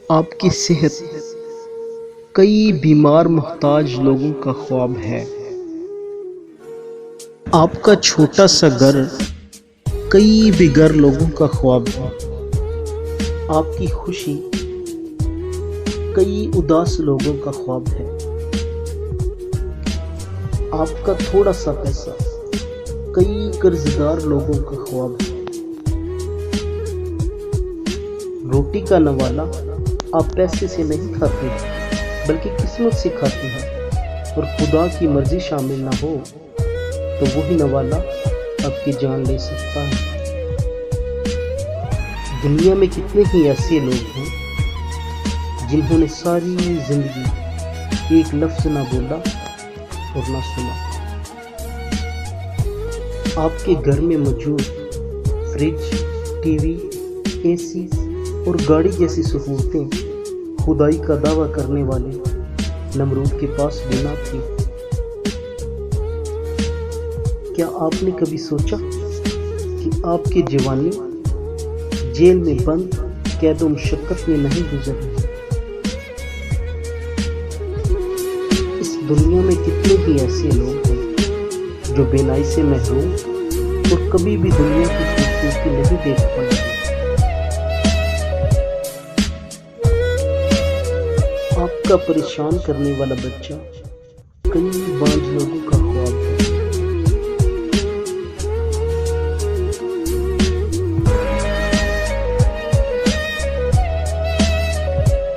آپ کی صحت کئی بیمار محتاج لوگوں کا خواب ہے۔ آپ کا چھوٹا سا گھر کئی بے گھر لوگوں کا خواب ہے۔ آپ کی خوشی کئی اداس لوگوں کا خواب ہے۔ آپ کا تھوڑا سا پیسہ کئی قرضدار لوگوں کا خواب ہے۔ روٹی کا نوالا آپ پیسے سے نہیں کھاتے بلکہ قسمت سے کھاتے ہیں، اور خدا کی مرضی شامل نہ ہو تو وہی نوالا آپ کی جان لے سکتا ہے۔ دنیا میں کتنے ہی ایسے لوگ ہیں جنہوں نے ساری زندگی ایک لفظ نہ بولا اور نہ سنا۔ آپ کے گھر میں موجود فریج، ٹی وی، اے سی اور گاڑی جیسی سہولتیں خدائی کا دعویٰ کرنے والے نمرود کے پاس بھی نہ تھی۔ کیا آپ نے کبھی سوچا کہ آپ کی جوانی جیل میں بند قید و مشقت میں نہیں گزری؟ اس دنیا میں کتنے ہی ایسے لوگ ہیں جو بینائی سے محروم اور کبھی بھی دنیا کی خوبصورتی نہیں دیکھ پائے۔ آپ کا پریشان کرنے والا بچہ کئی بانجھ لوگوں کا